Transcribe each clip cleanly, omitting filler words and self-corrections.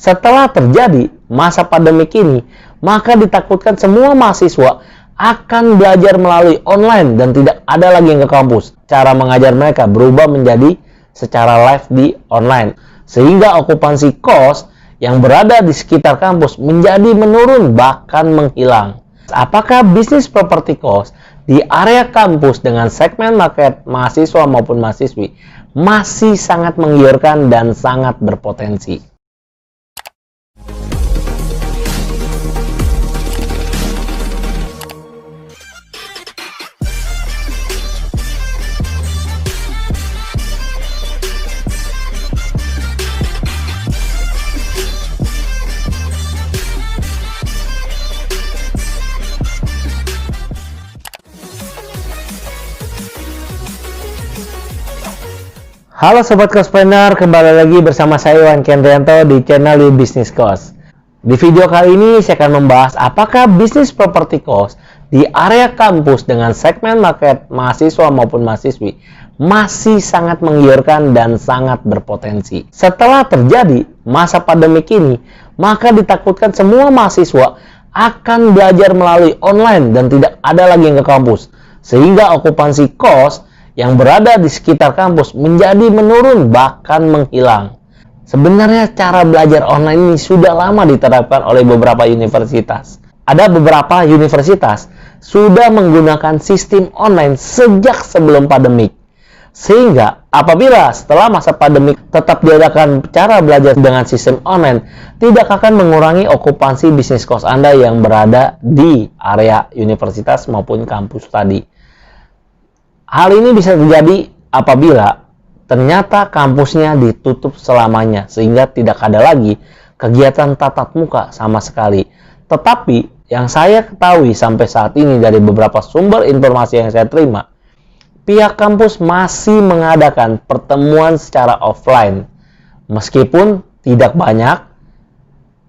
Setelah terjadi masa pandemik ini, maka ditakutkan semua mahasiswa akan belajar melalui online dan tidak ada lagi yang ke kampus. Cara mengajar mereka berubah menjadi secara live di online, sehingga okupansi kos yang berada di sekitar kampus menjadi menurun bahkan menghilang. Apakah bisnis properti kos di area kampus dengan segmen market mahasiswa maupun mahasiswi masih sangat menggiurkan dan sangat berpotensi? Halo Sobat Kospreneur, kembali lagi bersama saya Iwan Kendrianto di channel Business Kos. Di video kali ini saya akan membahas apakah bisnis properti kos di area kampus dengan segmen market mahasiswa maupun mahasiswi masih sangat menggiurkan dan sangat berpotensi. Setelah terjadi masa pandemik ini, maka ditakutkan semua mahasiswa akan belajar melalui online dan tidak ada lagi yang ke kampus, sehingga okupansi kos yang berada di sekitar kampus menjadi menurun bahkan menghilang. Sebenarnya cara belajar online ini sudah lama diterapkan oleh beberapa universitas. Ada beberapa universitas sudah menggunakan sistem online sejak sebelum pandemik. Sehingga apabila setelah masa pandemik tetap diadakan cara belajar dengan sistem online, tidak akan mengurangi okupansi bisnis kos Anda yang berada di area universitas maupun kampus tadi. Hal ini bisa terjadi apabila ternyata kampusnya ditutup selamanya, sehingga tidak ada lagi kegiatan tatap muka sama sekali. Tetapi yang saya ketahui sampai saat ini dari beberapa sumber informasi yang saya terima, pihak kampus masih mengadakan pertemuan secara offline. Meskipun tidak banyak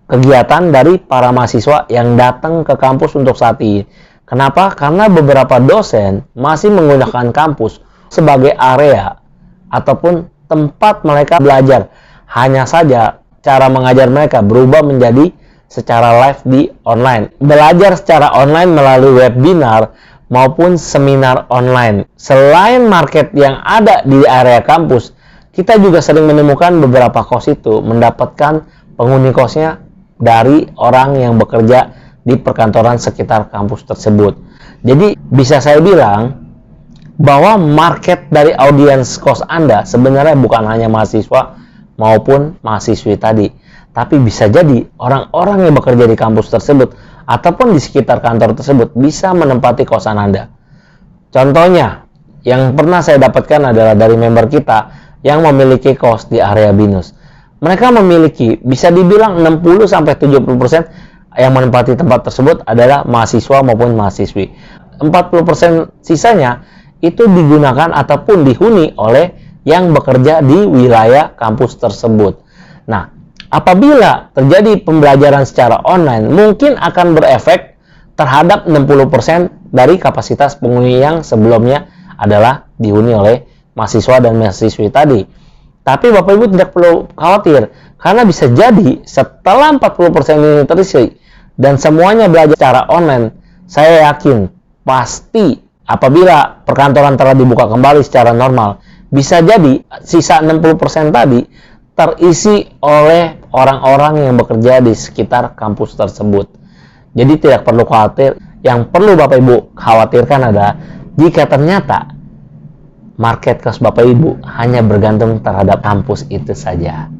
kegiatan dari para mahasiswa yang datang ke kampus untuk saat ini. Kenapa? Karena beberapa dosen masih menggunakan kampus sebagai area ataupun tempat mereka belajar. Hanya saja cara mengajar mereka berubah menjadi secara live di online. Belajar secara online melalui webinar maupun seminar online. Selain market yang ada di area kampus, kita juga sering menemukan beberapa kos itu mendapatkan penghuni kosnya dari orang yang bekerja di perkantoran sekitar kampus tersebut. Jadi bisa saya bilang bahwa market dari audiens kos Anda sebenarnya bukan hanya mahasiswa maupun mahasiswi tadi, tapi bisa jadi orang-orang yang bekerja di kampus tersebut ataupun di sekitar kantor tersebut bisa menempati kosan Anda. Contohnya yang pernah saya dapatkan adalah dari member kita yang memiliki kos di area BINUS. Mereka memiliki bisa dibilang 60-70% yang menempati tempat tersebut adalah mahasiswa maupun mahasiswi. 40% sisanya itu digunakan ataupun dihuni oleh yang bekerja di wilayah kampus tersebut. Nah, apabila terjadi pembelajaran secara online, mungkin akan berefek terhadap 60% dari kapasitas penghuni yang sebelumnya adalah dihuni oleh mahasiswa dan mahasiswi tadi. Tapi Bapak Ibu tidak perlu khawatir, karena bisa jadi setelah 40% ini terisi dan semuanya belajar secara online, saya yakin pasti apabila perkantoran telah dibuka kembali secara normal, bisa jadi sisa 60% tadi terisi oleh orang-orang yang bekerja di sekitar kampus tersebut. Jadi tidak perlu khawatir. Yang perlu Bapak Ibu khawatirkan adalah jika ternyata market kos Bapak Ibu hanya bergantung terhadap kampus itu saja.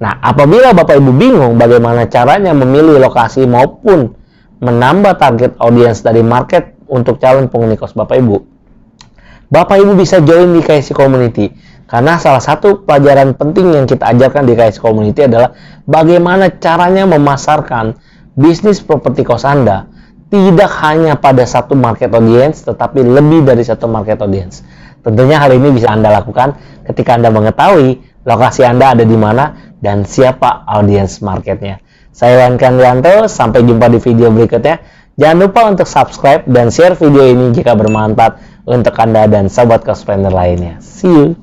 Nah, apabila Bapak Ibu bingung bagaimana caranya memilih lokasi maupun menambah target audiens dari market untuk calon penghuni kos Bapak Ibu, Bapak Ibu bisa join di KSC Community. Karena salah satu pelajaran penting yang kita ajarkan di KSC Community adalah bagaimana caranya memasarkan bisnis properti kos Anda tidak hanya pada satu market audience, tetapi lebih dari satu market audience. Tentunya hal ini bisa Anda lakukan ketika Anda mengetahui lokasi Anda ada di mana dan siapa audiens marketnya. Saya Iwan Kendrianto, sampai jumpa di video berikutnya. Jangan lupa untuk subscribe dan share video ini jika bermanfaat untuk Anda dan sobat kospreneur lainnya. See you!